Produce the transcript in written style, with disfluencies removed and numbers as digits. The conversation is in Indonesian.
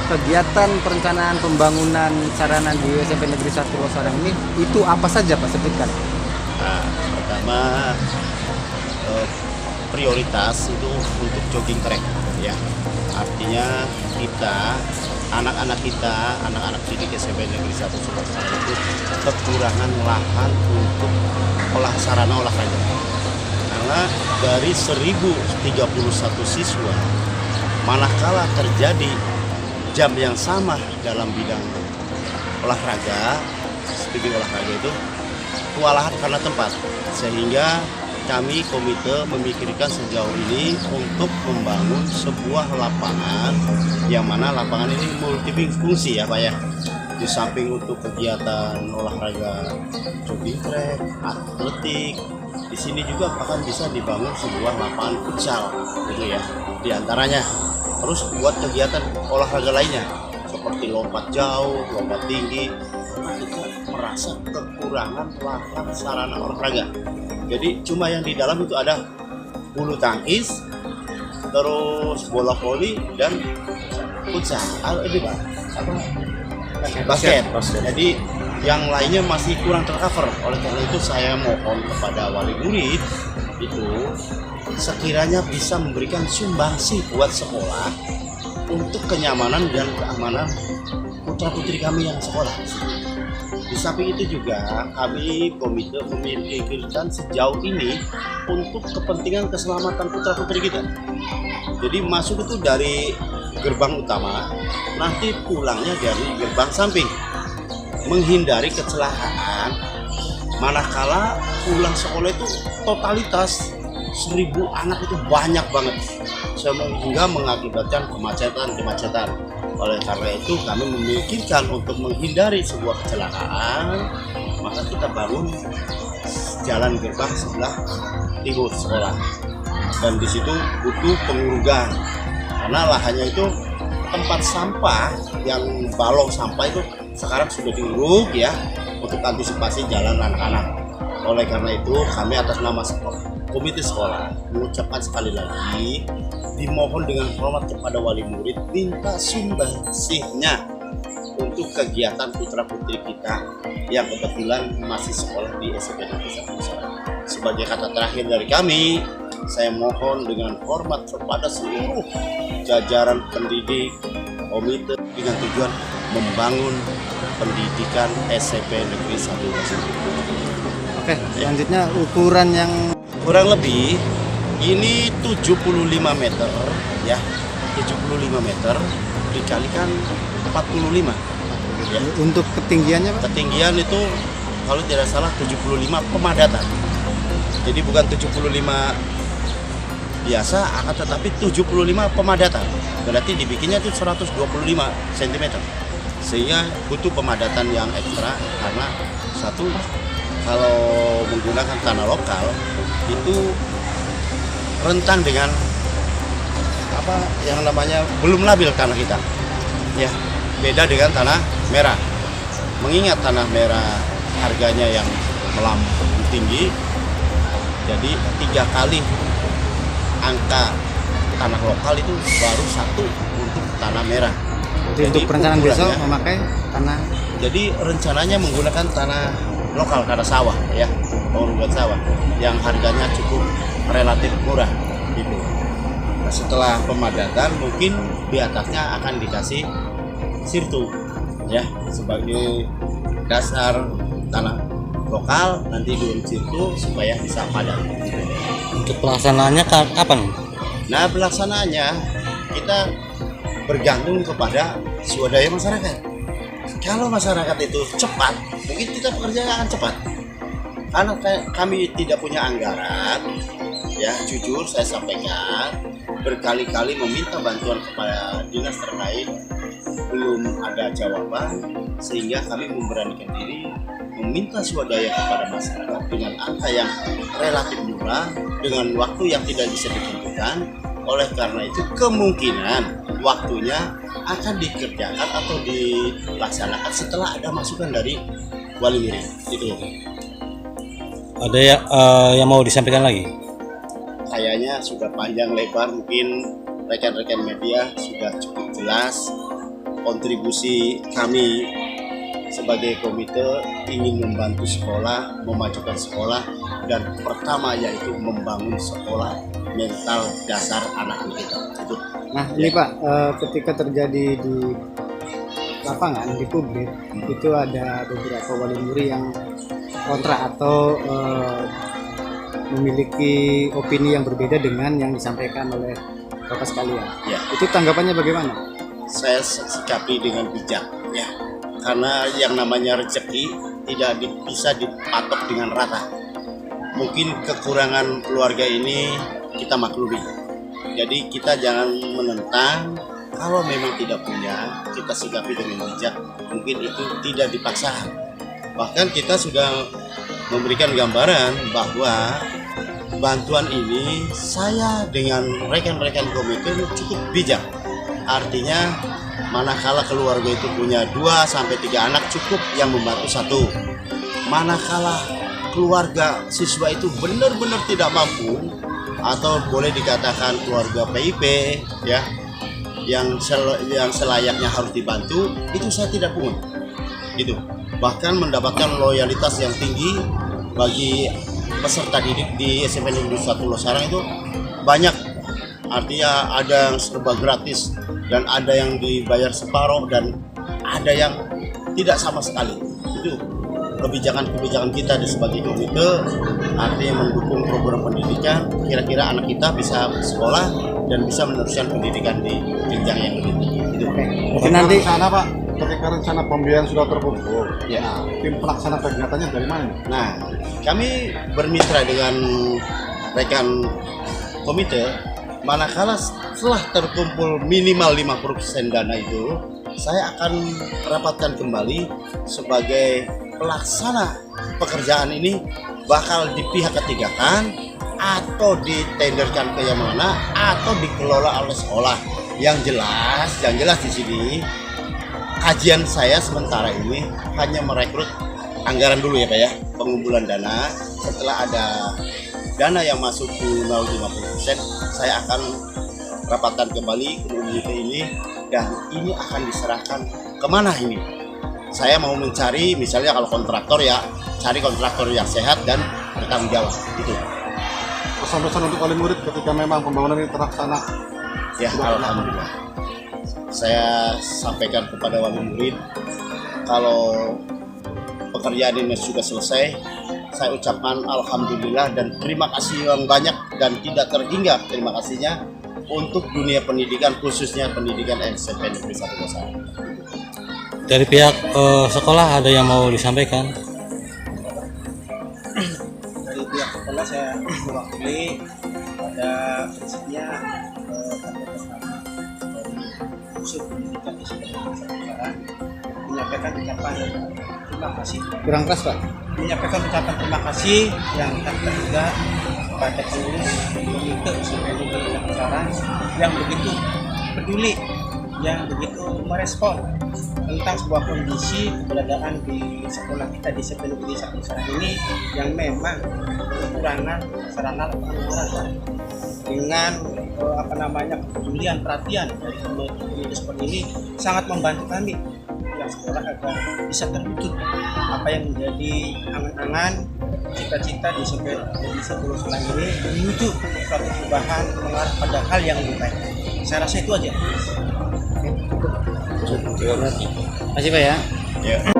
kegiatan perencanaan pembangunan sarana di SMP Negeri 1 Losarang ini itu apa saja Pak, sebutkan? Nah, pertama prioritas itu untuk jogging track ya. Artinya anak-anak didik SMP Negeri 1 Losarang itu kekurangan lahan untuk sarana olahraga. Karena dari 1031 siswa, manakala terjadi jam yang sama dalam bidang olahraga, studi olahraga itu kewalahan karena tempat, sehingga kami komite memikirkan sejauh ini untuk membangun sebuah lapangan yang mana lapangan ini multifungsi ya Pak ya. Di samping untuk kegiatan olahraga jogging track, atletik, di sini juga bahkan bisa dibangun sebuah lapangan futsal gitu ya. Di antaranya terus buat kegiatan olahraga lainnya seperti lompat jauh, lompat tinggi. Kita merasa kekurangan lahan sarana olahraga. Jadi cuma yang di dalam itu ada bulu tangkis, terus bola voli dan futsal. Ini Pak, basket. Jadi yang lainnya masih kurang tercover. Oleh karena itu saya mohon kepada wali murid itu sekiranya bisa memberikan sumbangsi buat sekolah untuk kenyamanan dan keamanan putra-putri kami yang sekolah. Di samping itu juga kami komite memikirkan sejauh ini untuk kepentingan keselamatan putra-putri kita. Jadi masuk itu dari gerbang utama, nanti pulangnya dari gerbang samping, menghindari kecelakaan. Manakala pulang sekolah itu totalitas 1000 anak itu banyak banget, sehingga mengakibatkan kemacetan. Oleh karena itu kami memikirkan untuk menghindari sebuah kecelakaan, maka kita bangun jalan gerbang sebelah timur sekolah, dan di situ butuh pengurugan karena lahannya itu tempat sampah yang balong sampah itu sekarang sudah diuruk ya untuk antisipasi jalan anak-anak. Oleh karena itu kami atas nama komite sekolah mengucapkan sekali lagi, dimohon dengan hormat kepada wali murid minta sumbangsihnya untuk kegiatan putra-putri kita yang kebetulan masih sekolah di SMP Negeri 1 Losarang. Sebagai kata terakhir dari kami, saya mohon dengan hormat kepada seluruh jajaran pendidik komite dengan tujuan membangun pendidikan SMP Negeri 1 Losarang. Oke, selanjutnya ukuran yang kurang lebih ini 75 meter ya, 75 meter dikalikan 45 ya. Untuk ketinggiannya Pak? Ketinggian itu kalau tidak salah 75 pemadatan. Jadi bukan 75 biasa, akan tetapi 75 pemadatan. Berarti dibikinnya itu 125 cm. Sehingga butuh pemadatan yang ekstra karena satu, kalau menggunakan tanah lokal itu rentan dengan apa yang namanya belum labil tanah kita ya, beda dengan tanah merah. Mengingat tanah merah harganya yang melambung tinggi, jadi 3 kali angka tanah lokal itu baru 1 untuk tanah merah. Jadi untuk perencanaan besok memakai tanah, jadi rencananya menggunakan tanah lokal, tanah sawah ya, pengurungan sawah yang harganya cukup relatif murah gitu. Nah, setelah pemadatan mungkin di atasnya akan dikasih sirtu ya sebagai dasar tanah lokal, nanti diurut sirtu supaya bisa padat gitu. untuk pelaksanaannya kapan? Nah, pelaksanaannya kita bergantung kepada swadaya masyarakat. Kalau masyarakat itu cepat, mungkin kita pekerjaan akan cepat. Karena kami tidak punya anggaran, ya jujur saya sampaikan, berkali-kali meminta bantuan kepada dinas terkait, belum ada jawaban, sehingga kami memberanikan diri meminta swadaya kepada masyarakat dengan angka yang relatif murah, dengan waktu yang tidak bisa ditentukan. Oleh karena itu kemungkinan waktunya akan dikerjakan atau dilaksanakan setelah ada masukan dari wali murid. Itu. Ada yang mau disampaikan lagi? Kayaknya sudah panjang lebar, mungkin rekan-rekan media sudah cukup jelas. kontribusi kami sebagai komite ingin membantu sekolah, memajukan sekolah, dan pertama yaitu membangun sekolah mental dasar anak kita. Itu. Nah ini Pak, ketika terjadi di lapangan, di publik, itu ada beberapa wali murid yang kontra atau memiliki opini yang berbeda dengan yang disampaikan oleh Bapak sekalian. Ya. Itu tanggapannya bagaimana? Saya sikapi dengan bijak, ya, karena yang namanya rezeki tidak bisa dipatok dengan rata. Mungkin kekurangan keluarga ini kita maklumi. Jadi kita jangan menentang. Kalau memang tidak punya, kita sikapi dengan bijak. Mungkin itu tidak dipaksa. Bahkan kita sudah memberikan gambaran bahwa bantuan ini saya dengan rekan-rekan komite cukup bijak. Artinya manakala keluarga itu punya 2-3 anak cukup yang membantu satu. Manakala keluarga siswa itu benar-benar tidak mampu atau boleh dikatakan keluarga PIP ya yang selayaknya harus dibantu, itu saya tidak pungut. Gitu. Bahkan mendapatkan loyalitas yang tinggi bagi peserta didik di SMP Negeri 1 Losarang itu banyak. Artinya ada yang serba gratis dan ada yang dibayar separuh dan ada yang tidak sama sekali. Itu kebijakan-kebijakan kita sebagai komite, artinya mendukung program pendidikan. Kira-kira anak kita bisa sekolah dan bisa meneruskan pendidikan di jenjang yang lebih tinggi. Itu. Mungkin nanti rencana Pak, ketika rencana pembiayaan sudah terkumpul, Ya. nah, tim pelaksana kegiatannya dari mana? Nah, kami bermitra dengan rekan komite. Manakala setelah terkumpul minimal 50% dana itu, saya akan rapatkan kembali sebagai pelaksana pekerjaan ini bakal di pihak ketiga kan, atau ditenderkan ke yang mana, atau dikelola oleh sekolah. Yang jelas di sini kajian saya sementara ini hanya merekrut anggaran dulu ya Pak ya, pengumpulan dana. Setelah ada dana yang masuk ke 50%, saya akan rapatkan kembali komite ini dan ini akan diserahkan kemana ini. Saya mau mencari misalnya kalau kontraktor ya, cari kontraktor yang sehat dan bertanggung jawab. Itu. Pesan-pesan untuk wali murid ketika memang pembangunan ini terlaksana. Ya, alhamdulillah. Saya sampaikan kepada wali murid kalau pekerjaan ini sudah selesai, saya ucapkan alhamdulillah dan terima kasih yang banyak dan tidak terhingga terima kasihnya untuk dunia pendidikan, khususnya pendidikan SMP Negeri 1 Losarang. Dari pihak sekolah ada yang mau disampaikan? Dari pihak sekolah saya mewakili pada prinsipnya pada pertama dari unsur pendidikan di sekolah menyampaikan ucapan terima kasih. kurang keras Pak. Menyampaikan ucapan terima kasih yang tak terhingga kepada pengurus komite SMP Negeri 1 Losarang yang begitu peduli, yang begitu merespon tentang sebuah kondisi keberadaan di sekolah kita di SMP Negeri 1 Losarang ini yang memang kekurangan sarana prasarana. Dengan kepedulian perhatian dari komite seperti ini sangat membantu kami yang sekolah agar bisa terwujud apa yang menjadi angan-angan cita-cita di SMP Negeri 1 Losarang ini menuju suatu perubahan mengarah pada hal yang lebih baik. Saya rasa itu aja. Terima kasih Pak ya. Ya.